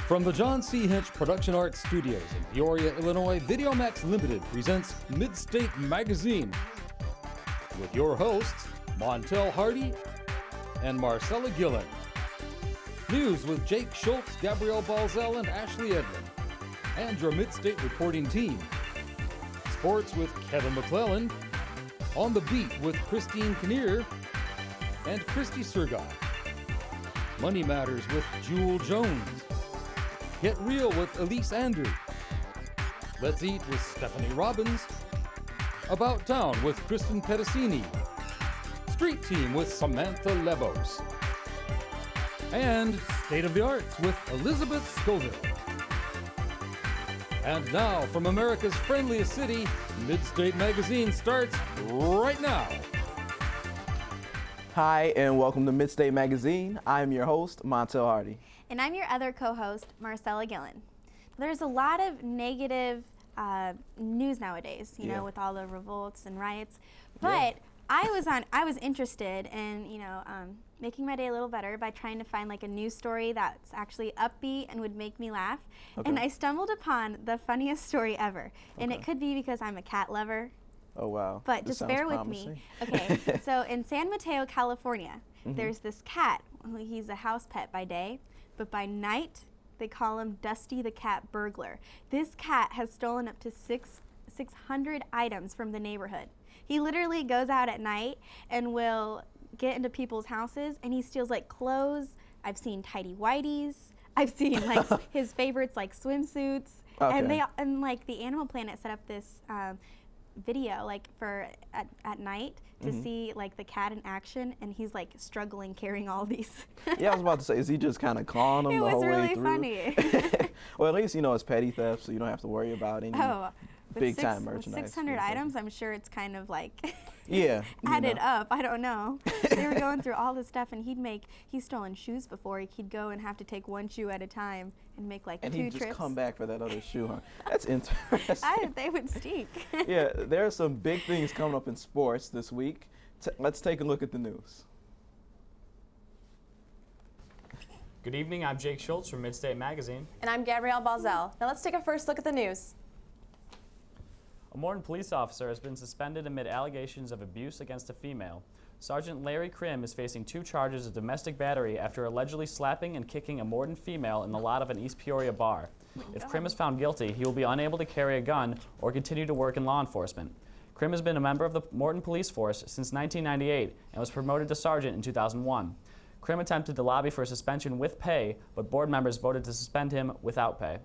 From the John C. Hinch Production Arts Studios in Peoria, Illinois, VideoMax Limited presents Midstate Magazine with your hosts, Montel Hardy and Marcella Gillen. News with Jake Schultz, Gabrielle Balzell, and Ashley Edlin. And your Midstate reporting team. Sports with Kevin McClellan. On the Beat with Christine Kinnear and Christy Sergai. Money Matters with Jewel Jones. Get Real with Elise Andrew. Let's Eat with Stephanie Robbins. About Town with Kristen Pedicini. Street Team with Samantha Levos. And State of the Arts with Elizabeth Scoville. And now, from America's friendliest city, Midstate Magazine starts right now. Hi, and welcome to Midstate Magazine. I'm your host, Montel Hardy. And I'm your other co-host, Marcella Gillen. There's a lot of negative news nowadays, you know, with all the revolts and riots. But I was interested in, making my day a little better by trying to find like a news story that's actually upbeat and would make me laugh. Okay. And I stumbled upon the funniest story ever. And it could be because I'm a cat lover. Oh, wow. But just bear with me. Okay, so in San Mateo, California, there's this cat. He's a house pet by day, but by night, they call him Dusty the Cat Burglar. This cat has stolen up to 600 items from the neighborhood. He literally goes out at night and will get into people's houses, and he steals like clothes. I've seen tidy whities. I've seen like his favorites like swimsuits. Okay. And like the Animal Planet set up this video like for at night to see like the cat in action, and he's like struggling carrying all these. Yeah, I was about to say, is he just kind of clawing them the whole way through? It was really funny. Well, at least it's petty theft, so you don't have to worry about any big time merchandise. 600 items, I'm sure it's kind of like added up. I don't know. They were going through all this stuff, and he's stolen shoes before. He'd go and have to take one shoe at a time and make like 2 trips. And he'd just come back for that other shoe, huh? That's interesting. They would stink. Yeah, there are some big things coming up in sports this week. Let's take a look at the news. Good evening, I'm Jake Schultz from Midstate Magazine. And I'm Gabrielle Balzell. Now let's take a first look at the news. A Morton police officer has been suspended amid allegations of abuse against a female. Sergeant Larry Krim is facing 2 charges of domestic battery after allegedly slapping and kicking a Morton female in the lot of an East Peoria bar. If Krim is found guilty, he will be unable to carry a gun or continue to work in law enforcement. Krim has been a member of the Morton Police Force since 1998 and was promoted to sergeant in 2001. Krim attempted to lobby for a suspension with pay, but board members voted to suspend him without pay.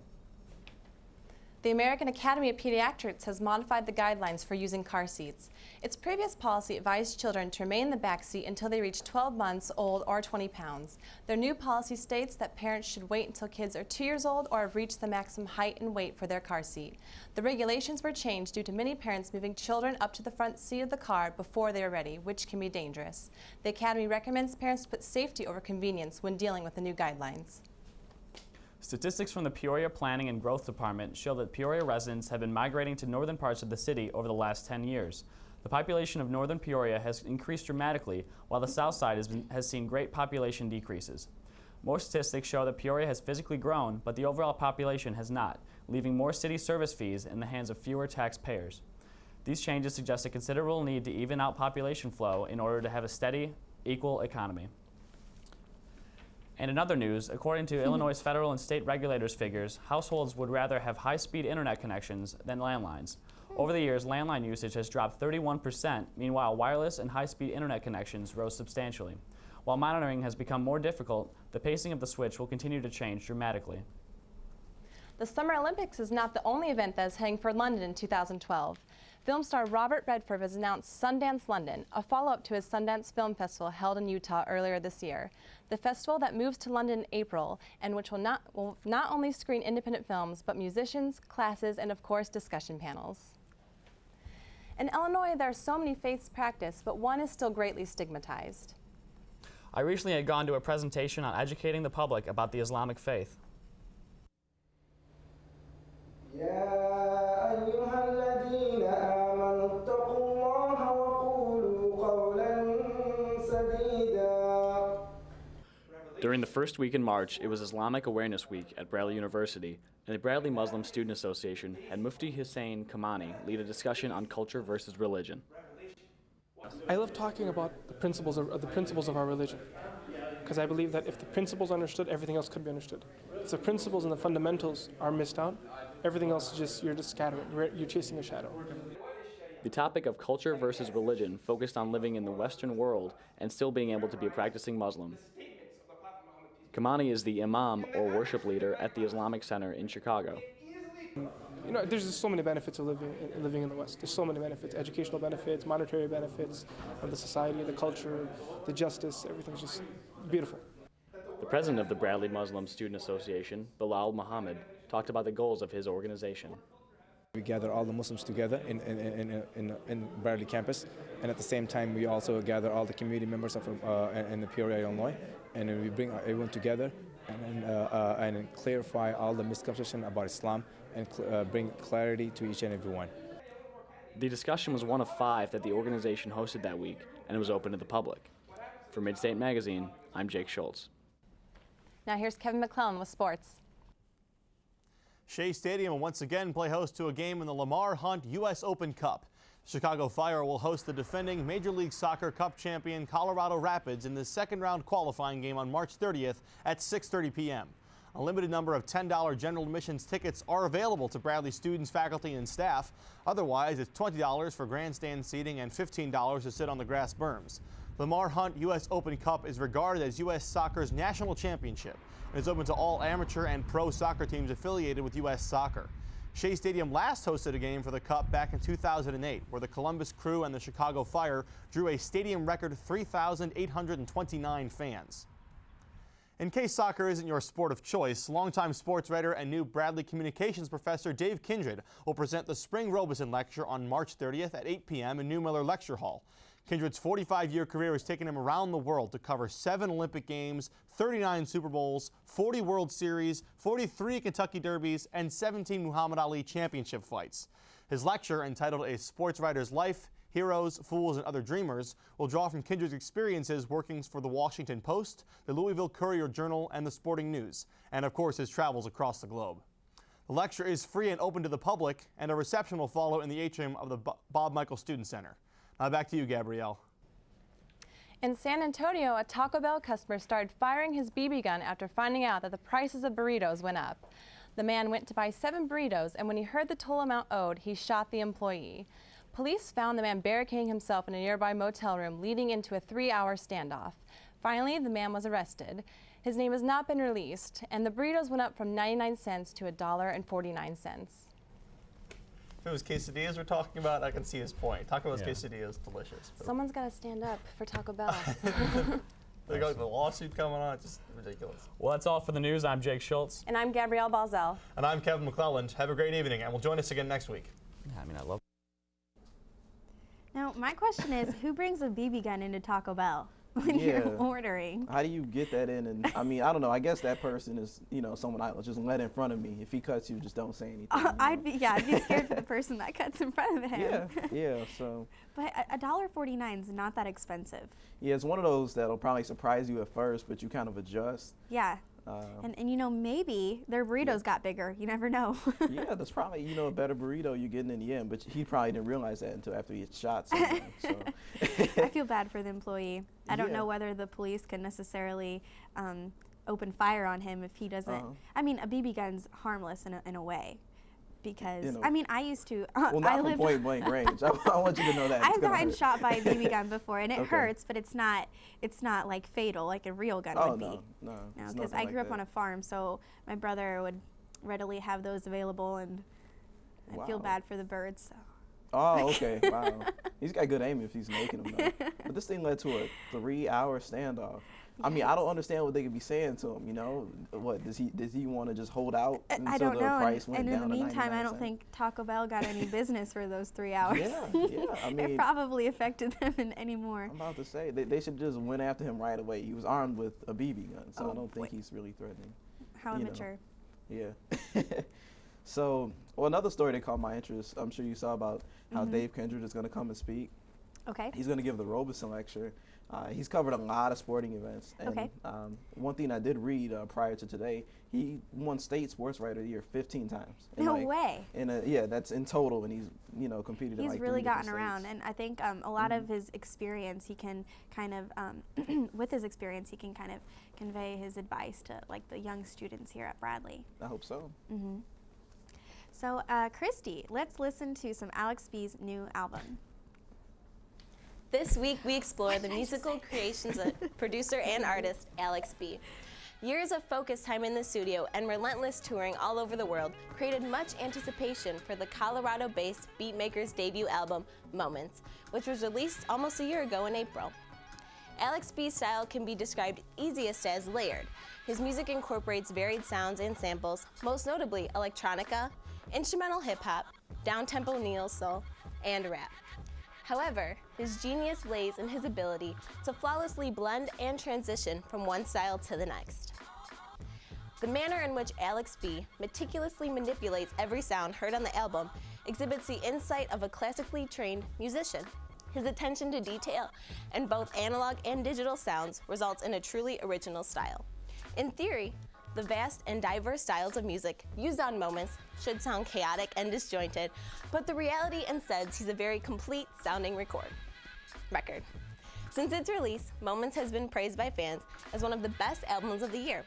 The American Academy of Pediatrics has modified the guidelines for using car seats. Its previous policy advised children to remain in the back seat until they reach 12 months old or 20 pounds. Their new policy states that parents should wait until kids are 2 years old or have reached the maximum height and weight for their car seat. The regulations were changed due to many parents moving children up to the front seat of the car before they are ready, which can be dangerous. The Academy recommends parents put safety over convenience when dealing with the new guidelines. Statistics from the Peoria Planning and Growth Department show that Peoria residents have been migrating to northern parts of the city over the last 10 years. The population of northern Peoria has increased dramatically, while the south side has seen great population decreases. More statistics show that Peoria has physically grown, but the overall population has not, leaving more city service fees in the hands of fewer taxpayers. These changes suggest a considerable need to even out population flow in order to have a steady, equal economy. And in other news, according to Illinois federal and state regulators' figures, households would rather have high-speed internet connections than landlines. Over the years, landline usage has dropped 31%. Meanwhile, wireless and high-speed internet connections rose substantially. While monitoring has become more difficult, the pacing of the switch will continue to change dramatically. The Summer Olympics is not the only event that is heading for London in 2012. Film star Robert Redford has announced Sundance London, a follow-up to his Sundance Film Festival held in Utah earlier this year. The festival that moves to London in April and which will not only screen independent films, but musicians, classes, and of course discussion panels. In Illinois, there are so many faiths practiced, but one is still greatly stigmatized. I recently had gone to a presentation on educating the public about the Islamic faith. During the first week in March, it was Islamic Awareness Week at Bradley University, and the Bradley Muslim Student Association had Mufti Hussein Kamani lead a discussion on culture versus religion. I love talking about the principles of our religion, because I believe that if the principles are understood, everything else could be understood. If the principles and the fundamentals are missed out, everything else you're just scattering. You're chasing a shadow. The topic of culture versus religion focused on living in the Western world and still being able to be a practicing Muslim. Kamani is the imam or worship leader at the Islamic Center in Chicago. You know, there's just so many benefits of living in the West. There's so many benefits: educational benefits, monetary benefits, of the society, the culture, the justice. Everything's just beautiful. The president of the Bradley Muslim Student Association, Bilal Muhammad, talked about the goals of his organization. We gather all the Muslims together in Bradley campus, and at the same time we also gather all the community members in the Peoria, Illinois, and then we bring everyone together and clarify all the misconceptions about Islam and bring clarity to each and every one. The discussion was one of 5 that the organization hosted that week, and it was open to the public. For Midstate Magazine, I'm Jake Schultz. Now here's Kevin McClellan with sports. Shea Stadium will once again play host to a game in the Lamar Hunt U.S. Open Cup. Chicago Fire will host the defending Major League Soccer Cup champion Colorado Rapids in the second-round qualifying game on March 30th at 6:30 p.m. A limited number of $10 general admissions tickets are available to Bradley students, faculty, and staff. Otherwise, it's $20 for grandstand seating and $15 to sit on the grass berms. The Lamar Hunt U.S. Open Cup is regarded as U.S. Soccer's national championship and is open to all amateur and pro soccer teams affiliated with U.S. Soccer. Shea Stadium last hosted a game for the Cup back in 2008, where the Columbus Crew and the Chicago Fire drew a stadium record 3,829 fans. In case soccer isn't your sport of choice, longtime sports writer and new Bradley Communications professor Dave Kindred will present the Spring Robeson Lecture on March 30th at 8 p.m. in New Miller Lecture Hall. Kindred's 45-year career has taken him around the world to cover 7 Olympic Games, 39 Super Bowls, 40 World Series, 43 Kentucky Derbies, and 17 Muhammad Ali championship fights. His lecture, entitled A Sports Writer's Life, Heroes, Fools, and Other Dreamers, will draw from Kindred's experiences working for the Washington Post, the Louisville Courier-Journal, and the Sporting News, and of course his travels across the globe. The lecture is free and open to the public, and a reception will follow in the atrium of the Bob Michael Student Center. Now back to you, Gabrielle. In San Antonio, a Taco Bell customer started firing his BB gun after finding out that the prices of burritos went up. The man went to buy 7 burritos, and when he heard the total amount owed, he shot the employee. Police found the man barricading himself in a nearby motel room, leading into a 3-hour standoff. Finally, the man was arrested. His name has not been released, and the burritos went up from 99 cents to $1.49. If it was quesadillas we're talking about, I can see his point. Taco Bell's quesadilla is delicious. Someone's got to stand up for Taco Bell. They got the lawsuit coming on, it's just ridiculous. Well, that's all for the news. I'm Jake Schultz. And I'm Gabrielle Balzell. And I'm Kevin McClellan. Have a great evening, and we'll join us again next week. I love. Now, my question is, who brings a BB gun into Taco Bell when Yeah. you're ordering? How do you get that in? And I mean, I don't know. I guess that person is, someone I just let in front of me. If he cuts you, just don't say anything. I'd be scared for the person that cuts in front of him. Yeah. So. But $1.49 is not that expensive. Yeah, it's one of those that'll probably surprise you at first, but you kind of adjust. Yeah. And maybe their burritos got bigger. You never know. Yeah, that's probably, a better burrito you're getting in the end, but he probably didn't realize that until after he had shot someone. So. I feel bad for the employee. I don't know whether the police can necessarily open fire on him if he doesn't. I mean, a BB gun's harmless in a way. Because, I used to. Well, not from point blank range. I want you to know that. I've gotten shot by a BB gun before, and it hurts, but it's not like fatal like a real gun would be. No, because I grew up on a farm, so my brother would readily have those available, and I feel bad for the birds. So. Oh, okay. Wow. He's got good aim if he's making them, though. But this thing led to a 3-hour standoff. I mean, I don't understand what they could be saying to him, What, does he want to just hold out until the price went down to 99 cents? And in the meantime, I don't think Taco Bell got any business for those 3 hours. Yeah, I mean. It probably affected them anymore. I'm about to say, they should just went after him right away. He was armed with a BB gun, so I don't think he's really threatening. How immature. Yeah. So, another story that caught my interest, I'm sure you saw about how Dave Kindred is going to come and speak. Okay. He's going to give the Robeson Lecture. He's covered a lot of sporting events. And, Okay. One thing I did read prior to today, he won State Sports Writer of the Year 15 times. No way. Yeah, that's in total, and he's competed in He's like really 3 gotten different around, states. and I think a lot of his experience, he can kind of, with his experience, he can kind of convey his advice to like the young students here at Bradley. I hope so. So, Christy, let's listen to some Alex B's new album. This week, we explore the musical creations of producer and artist Alex B. Years of focused time in the studio and relentless touring all over the world created much anticipation for the Colorado-based beatmaker's debut album, Moments, which was released almost a year ago in April. Alex B's style can be described easiest as layered. His music incorporates varied sounds and samples, most notably electronica, instrumental hip-hop, down-tempo neo-soul, and rap. However, his genius lays in his ability to flawlessly blend and transition from one style to the next. The manner in which Alex B meticulously manipulates every sound heard on the album exhibits the insight of a classically trained musician. His attention to detail in both analog and digital sounds results in a truly original style. In theory, the vast and diverse styles of music used on Moments should sound chaotic and disjointed, but the reality instead sees a very complete sounding record. Since its release, Moments has been praised by fans as one of the best albums of the year.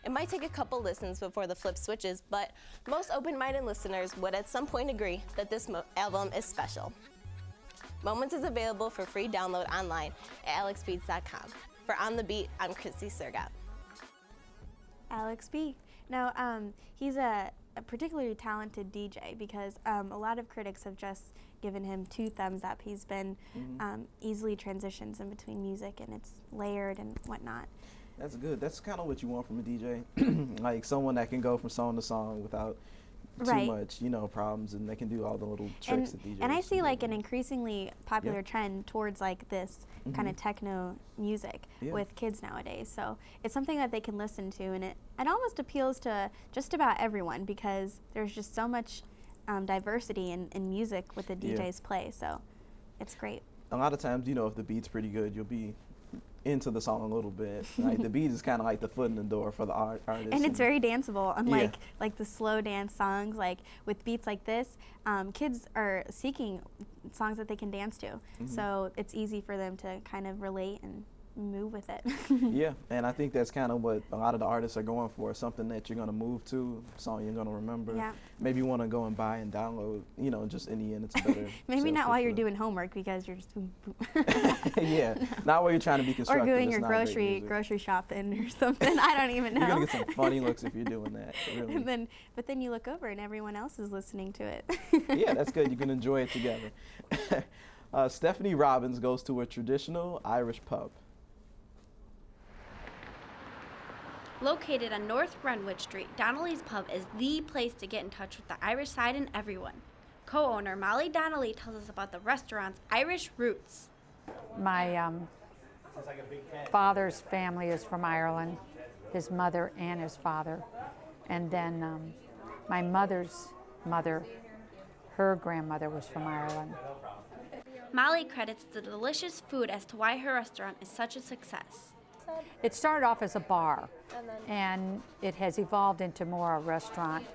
It might take a couple listens before the flip switches, but most open-minded listeners would at some point agree that this album is special. Moments is available for free download online at alexbeats.com. For On The Beat, I'm Christy Surgat. Alex B. Now, he's a particularly talented DJ because a lot of critics have just given him 2 thumbs up. He's been easily transitions in between music, and it's layered and whatnot. That's good. That's kind of what you want from a DJ, like someone that can go from song to song without too much, problems, and they can do all the little tricks that DJs. And I see like an increasingly popular trend towards like this kind of techno music with kids nowadays. So it's something that they can listen to, and it almost appeals to just about everyone because there's just so much diversity in music with the DJs play. So it's great. A lot of times, if the beat's pretty good, you'll be into the song a little bit. Like the beat is kind of like the foot in the door for the artist. And it's very danceable, unlike like the slow dance songs. Like with beats like this, kids are seeking songs that they can dance to. So it's easy for them to kind of relate and move with it. Yeah, and I think that's kind of what a lot of the artists are going for, something that you're going to move to, a song you're going to remember. Yeah. Maybe you want to go and buy and download, just in the end it's better. Maybe not while you're doing homework because you're just boom, boom. Yeah, not while you're trying to be constructive. Or doing your grocery shopping or something. I don't even know. You're going to get some funny looks if you're doing that, really. But then you look over and everyone else is listening to it. Yeah, that's good. You can enjoy it together. Stephanie Robbins goes to a traditional Irish pub. Located on North Renwood Street, Donnelly's Pub is the place to get in touch with the Irish side and everyone. Co-owner Molly Donnelly tells us about the restaurant's Irish roots. My father's family is from Ireland, his mother and his father. And then my mother's mother, her grandmother was from Ireland. Molly credits the delicious food as to why her restaurant is such a success. It started off as a bar, and it has evolved into more a restaurant,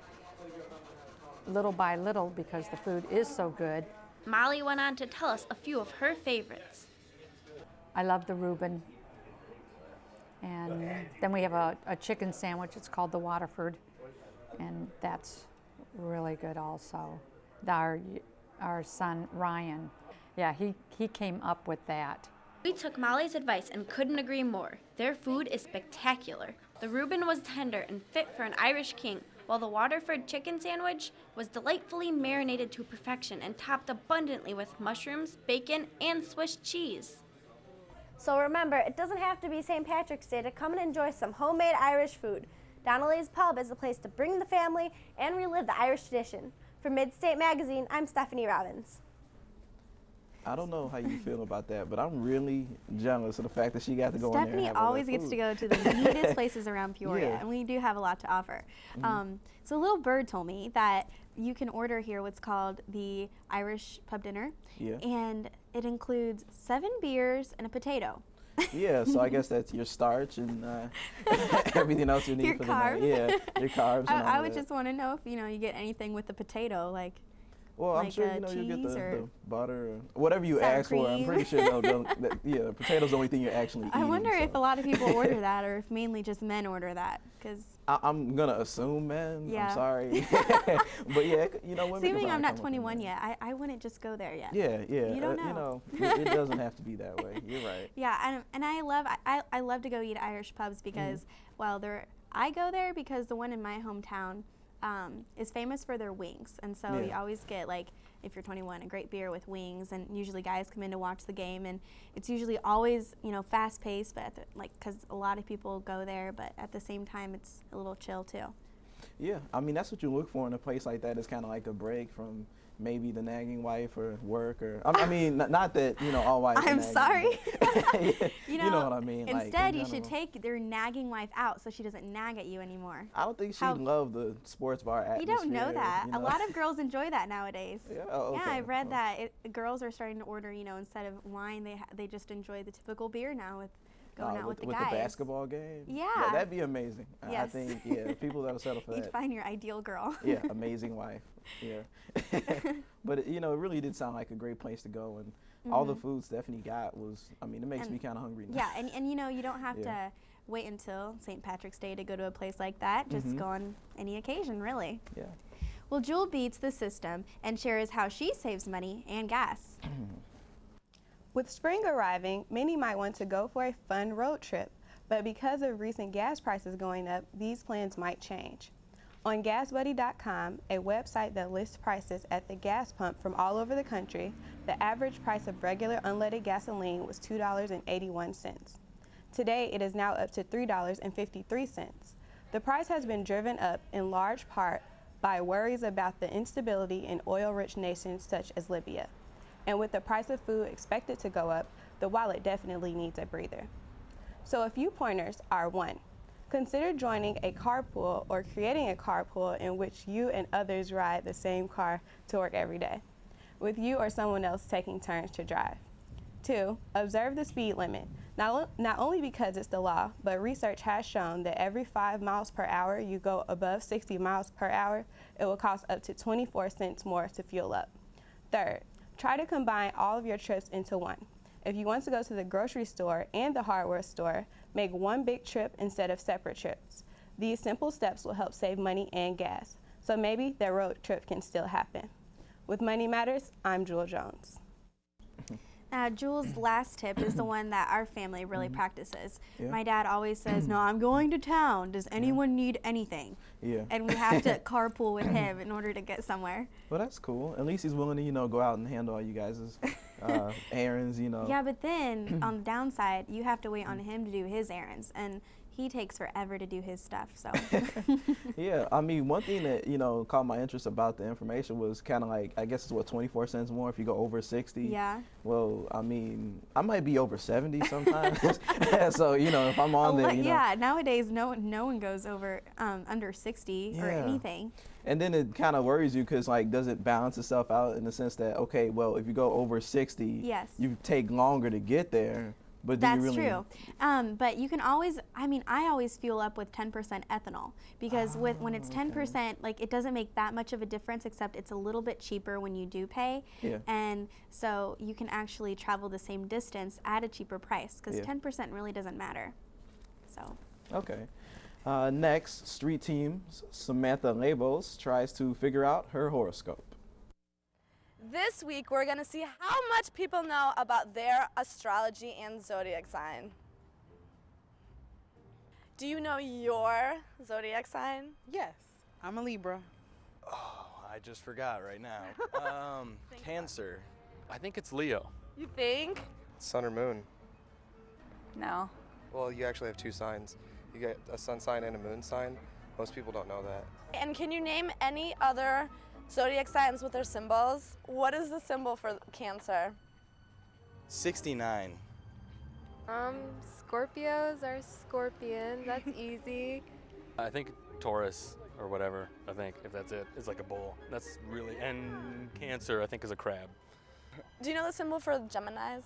little by little, because the food is so good. Molly went on to tell us a few of her favorites. I love the Reuben, and then we have a chicken sandwich. It's called the Waterford, and that's really good also. Our son, Ryan, yeah, he came up with that. We took Molly's advice and couldn't agree more. Their food is spectacular. The Reuben was tender and fit for an Irish king, while the Waterford chicken sandwich was delightfully marinated to perfection and topped abundantly with mushrooms, bacon, and Swiss cheese. So remember, it doesn't have to be St. Patrick's Day to come and enjoy some homemade Irish food. Donnelly's Pub is the place to bring the family and relive the Irish tradition. For Midstate Magazine, I'm Stephanie Robbins. I don't know how you feel about that, but I'm really jealous of the fact that she got to go in there and Stephanie have all that always gets food. to go to the neatest places around Peoria, and we do have a lot to offer. So Little Bird told me that you can order here what's called the Irish pub dinner, and it includes 7 beers and a potato. Yeah, so I guess that's your starch and everything else you need Your for carbs. the night. Yeah, your carbs. And all I of would that. just want to know if you get anything with the potato, like. Well, I'm like, sure you get cheese the butter or whatever you sour ask for. I'm pretty cream. sure the potato's the only thing you're actually eating. I wonder so. if a lot of people order that, or if mainly just men order that, because. I'm gonna assume, man. Yeah. I'm sorry, but yeah, women. Assuming could I'm probably not come up 21 with yet, I wouldn't just go there yet. Yeah, yeah. You don't know. It doesn't have to be that way. You're right. Yeah, and I love to go eat at Irish pubs because, well, I go there because the one in my hometown is famous for their wings, and so you always get, like, if you're 21, a great beer with wings, and usually guys come in to watch the game, and it's usually always fast paced, but because a lot of people go there, but at the same time it's a little chill too. Yeah, I mean that's what you look for in a place like that. It's kind of like a break from maybe the nagging wife or work or I mean not that all wives. I'm are nagging, sorry. but you know what I mean. Instead, like, you should take their nagging wife out so she doesn't nag at you anymore. I don't think she'd love the sports bar atmosphere. You don't know that. A lot of girls enjoy that nowadays. Yeah, okay. Yeah, I've read that girls are starting to order, instead of wine, they just enjoy the typical beer now with going out with the guys. With the basketball game? Yeah. That'd be amazing. Yes. I think, people that'll settle for that. You'd find your ideal girl. Yeah, amazing wife. Yeah. But, it really did sound like a great place to go. And all the food Stephanie got it makes me kind of hungry now. Yeah, and you don't have to wait until St. Patrick's Day to go to a place like that. Just go on any occasion, really. Yeah. Well, Jewel beats the system and shares how she saves money and gas. With spring arriving, many might want to go for a fun road trip, but because of recent gas prices going up, these plans might change. On GasBuddy.com, a website that lists prices at the gas pump from all over the country, the average price of regular unleaded gasoline was $2.81. Today, it is now up to $3.53. The price has been driven up in large part by worries about the instability in oil-rich nations such as Libya. And with the price of food expected to go up, the wallet definitely needs a breather. So a few pointers are: 1, consider joining a carpool or creating a carpool in which you and others ride the same car to work every day, with you or someone else taking turns to drive. 2, observe the speed limit, not only because it's the law, but research has shown that every 5 miles per hour you go above 60 miles per hour, it will cost up to 24 cents more to fuel up. 3rd, try to combine all of your trips into one. If you want to go to the grocery store and the hardware store, make one big trip instead of separate trips. These simple steps will help save money and gas, so maybe that road trip can still happen. With Money Matters, I'm Jewel Jones. Jewel's last tip is the one that our family really practices. Yeah. My dad always says, "No, I'm going to town. Does anyone need anything?" Yeah. And we have to carpool with him in order to get somewhere. Well, that's cool. At least he's willing to, go out and handle all you guys' errands, Yeah, but then on the downside, you have to wait on him to do his errands, and he takes forever to do his stuff. So. Yeah, I mean, one thing that caught my interest about the information was kind of like, I guess it's what, 24 cents more if you go over 60. Yeah. Well, I mean, I might be over 70 sometimes. So if I'm on there, Yeah, nowadays no one goes over under 60 or anything. And then it kind of worries you because, like, does it balance itself out in the sense that, okay, well, if you go over 60, you take longer to get there. But That's true. But you can always, I always fuel up with 10% ethanol because when it's 10%, like, it doesn't make that much of a difference, except it's a little bit cheaper when you do pay. Yeah. And so you can actually travel the same distance at a cheaper price because 10% really doesn't matter. So. Okay. Next, Street Team's Samantha Labos tries to figure out her horoscope. This week, we're going to see how much people know about their astrology and zodiac sign. Do you know your zodiac sign? Yes, I'm a Libra. Oh, I just forgot right now. Cancer. I think it's Leo. You think? Sun or moon. No. Well, you actually have two signs. You get a sun sign and a moon sign. Most people don't know that. And can you name any other zodiac signs with their symbols? What is the symbol for Cancer? 69. Scorpios are scorpion. That's easy. I think Taurus or whatever. I think if that's it, it's like a bull. That's really, and Cancer I think is a crab. Do you know the symbol for Geminis?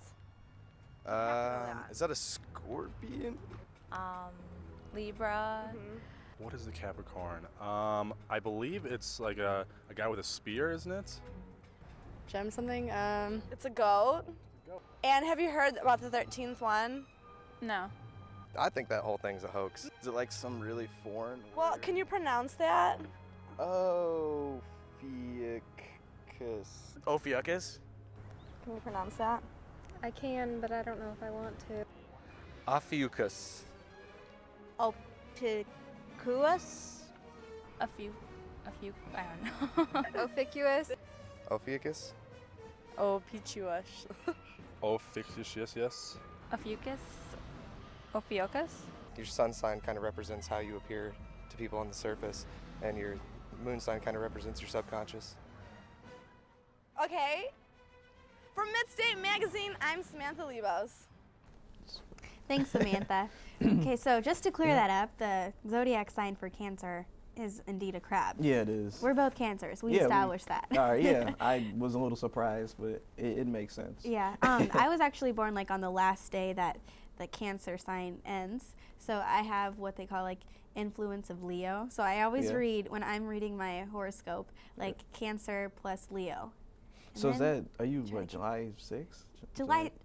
Is that a scorpion? Libra. What is the Capricorn? I believe it's like a guy with a spear, isn't it? Gem something. It's a goat. And have you heard about the 13th one? No. I think that whole thing's a hoax. Is it like some really foreign Well, word? can you pronounce that? Ophiuchus. Ophiuchus? Can you pronounce that? I can, but I don't know if I want to. Ophiuchus. Ophiuchus? A few, I don't know. Ophiuchus. Ophiuchus? Ophiuchus. Ophiuchus, yes. Ophiuchus. Ophiuchus. Your sun sign kind of represents how you appear to people on the surface, and your moon sign kind of represents your subconscious. Okay. For Midstate Magazine, I'm Samantha Lebos. Thanks, Samantha. Okay, so just to clear that up, the zodiac sign for Cancer is indeed a crab. Yeah, it is. We're both Cancers. We established that. All right, yeah. I was a little surprised, but it makes sense. Yeah. I was actually born like on the last day that the Cancer sign ends. So I have what they call like influence of Leo. So I always read, when I'm reading my horoscope, like Cancer plus Leo. And so is that, are you what, July 6th?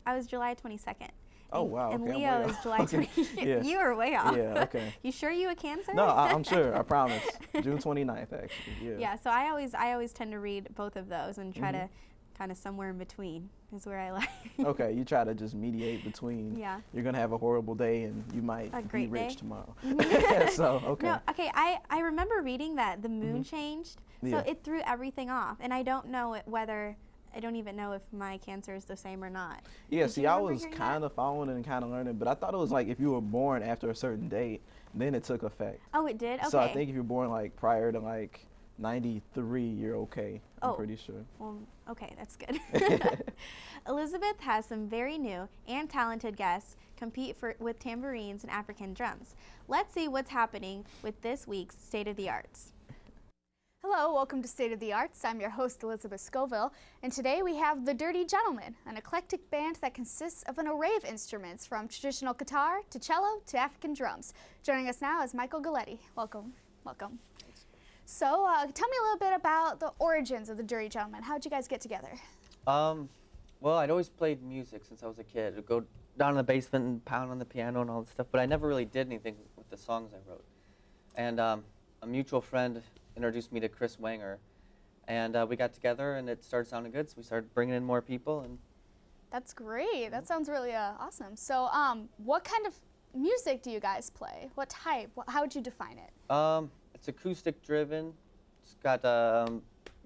I was July 22nd. Oh, wow. And okay, Leo is July 20. Yeah. You are way off. Yeah, okay. You sure you a Cancer? No, I'm sure. I promise. June 29th, actually. Yeah. Yeah, so I always tend to read both of those and try to kind of somewhere in between is where I like. Okay, you try to just mediate between. Yeah. You're going to have a horrible day and you might be rich tomorrow. So, okay. No, okay, I remember reading that the moon changed, so it threw everything off. And I don't know whether, I don't even know if my Cancer is the same or not. Yeah, see, I was kind of following it and kind of learning, but I thought it was like if you were born after a certain date, then it took effect. Oh, it did? Okay. So I think if you're born like prior to like 93, you're okay. I'm pretty sure. Well, okay, that's good. Elizabeth has some very new and talented guests compete with tambourines and African drums. Let's see what's happening with this week's State of the Arts. Hello, welcome to State of the Arts. I'm your host, Elizabeth Scoville, and today we have the Dirty Gentlemen, an eclectic band that consists of an array of instruments from traditional guitar to cello to African drums. Joining us now is Michael Galletti. Welcome. Welcome. So, tell me a little bit about the origins of the Dirty Gentlemen. How'd you guys get together? Well, I'd always played music since I was a kid. I'd go down in the basement and pound on the piano and all that stuff, but I never really did anything with the songs I wrote. And a mutual friend introduced me to Chris Wanger, and we got together and it started sounding good, so we started bringing in more people. And that's great. That sounds really awesome. So what kind of music do you guys play? What type? How would you define it? It's acoustic driven. It's got kind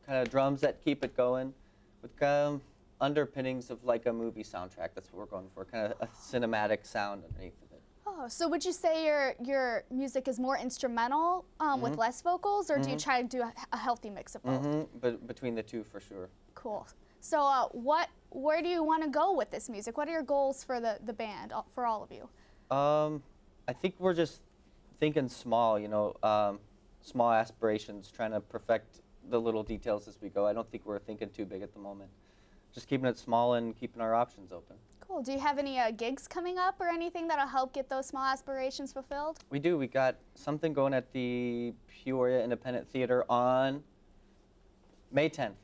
of drums that keep it going with underpinnings of like a movie soundtrack. That's what we're going for, kind of a cinematic sound underneath of it. Oh, so would you say your music is more instrumental with less vocals, or do you try to do a healthy mix of both? But between the two, for sure. Cool. So where do you want to go with this music? What are your goals for the band, for all of you? I think we're just thinking small, you know, small aspirations, trying to perfect the little details as we go. I don't think we're thinking too big at the moment. Just keeping it small and keeping our options open. Cool. Do you have any gigs coming up or anything that'll help get those small aspirations fulfilled? We do. We got something going at the Peoria Independent Theater on May 10th.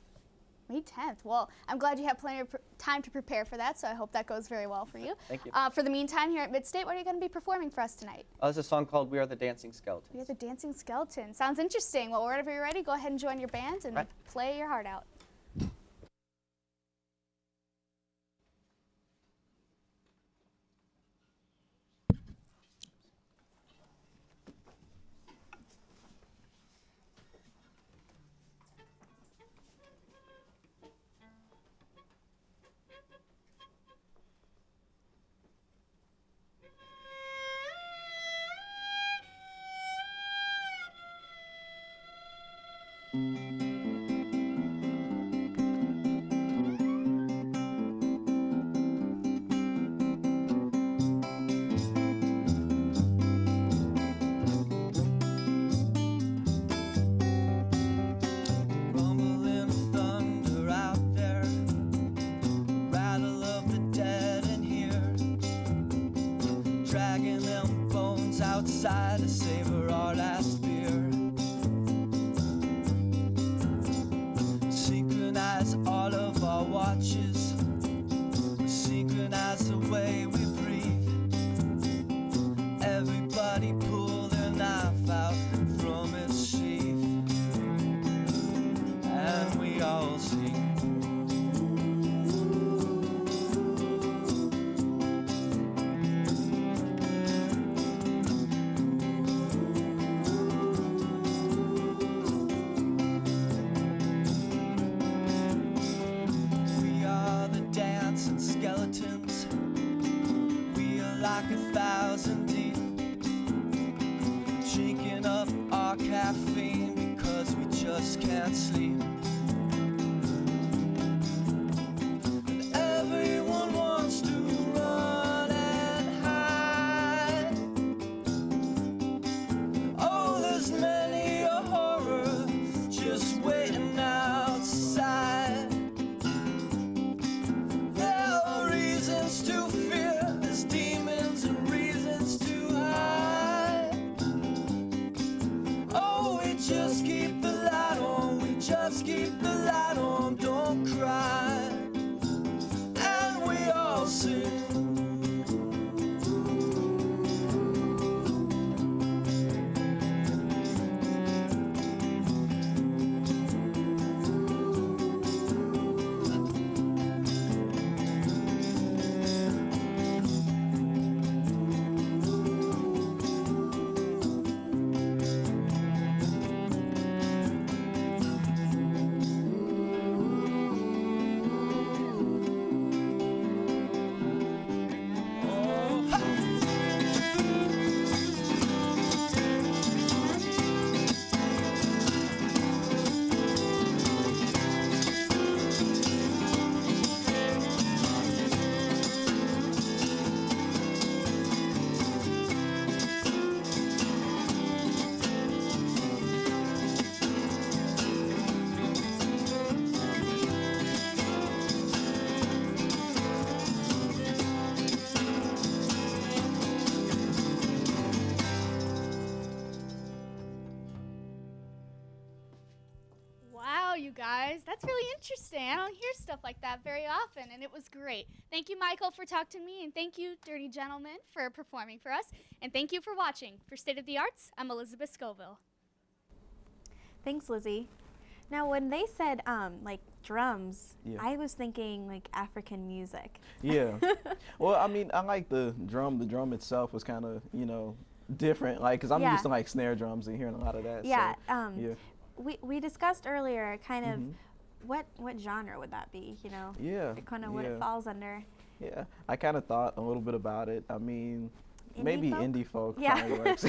May 10th. Well, I'm glad you have plenty of time to prepare for that, so I hope that goes very well for you. Thank you. For the meantime, here at Midstate, what are you going to be performing for us tonight? There's a song called We Are the Dancing Skeletons. We Are the Dancing Skeletons. Sounds interesting. Well, whenever you're ready, go ahead and join your band and play your heart out. Thunder out there, rattle of the dead in here. outside to savor our last beer. Synchronize all of our watches, synchronize the way we breathe. Everybody pull their knife out from its sheath, and we all sing. Skeletons, we are like 1,000 deep, drinking up our caffeine because we just can't sleep. And everyone wants to run and hide. Oh, there's many a horror just waiting outside. To fear, there's demons and reasons to hide. Oh, we just keep the light on, we just keep the light on, don't cry. And we all sing. You guys, that's really interesting. I don't hear stuff like that very often, and it was great. Thank you, Michael, for talking to me, and thank you, Dirty Gentlemen, for performing for us, and thank you for watching. For State of the Arts, I'm Elizabeth Scoville. Thanks, Lizzie. Now, when they said like drums, I was thinking like African music. Yeah. Well, I mean, I like the drum. The drum itself was kind of, you know, different, like, because I'm used to like snare drums and hearing a lot of that. Yeah. So, yeah. We discussed earlier kind of what genre would that be, you know? Yeah. Kind of what it falls under. Yeah. I kind of thought a little bit about it. I mean, Indie folk? Indie folk Yeah. probably works.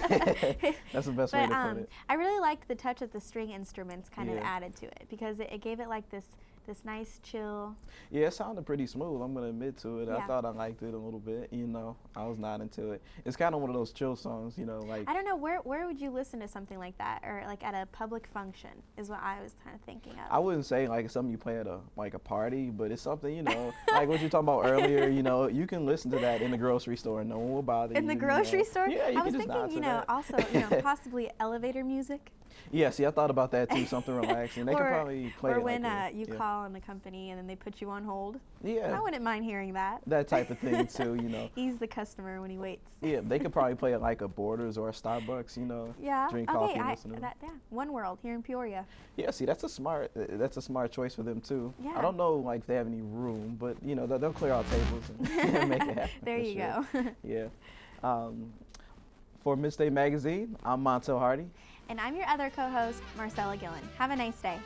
That's the best way to put it. I really liked the touch of the string instruments kind of added to it because it gave it like this nice chill. Yeah, it sounded pretty smooth, I'm gonna admit to it. I thought I liked it a little bit, you know. I was not into it. It's kind of one of those chill songs, you know, like. I don't know, where would you listen to something like that, or like at a public function is what I was kind of thinking of. I wouldn't say like it's something you play at a party, but it's something, you know, like what you were talking about earlier, you know, you can listen to that in the grocery store and no one will bother you. In the grocery store? Yeah, you I can was just thinking, nod to you know, that. also, you know, possibly elevator music. Yeah, see, I thought about that too, something relaxing. They could probably play or it when like you call on the company and then they put you on hold. Yeah. I wouldn't mind hearing that. That type of thing too, you know. He's the customer when he waits. Yeah, they could probably play it like a Borders or a Starbucks, you know. Yeah. Drink okay, coffee and listen to them. One World here in Peoria. Yeah, see, that's a smart choice for them too. Yeah. I don't know like if they have any room, but you know they'll clear out tables and make it happen. There you go. Yeah. For Midstate Magazine, I'm Montel Hardy. And I'm your other co-host, Marcella Gillen. Have a nice day.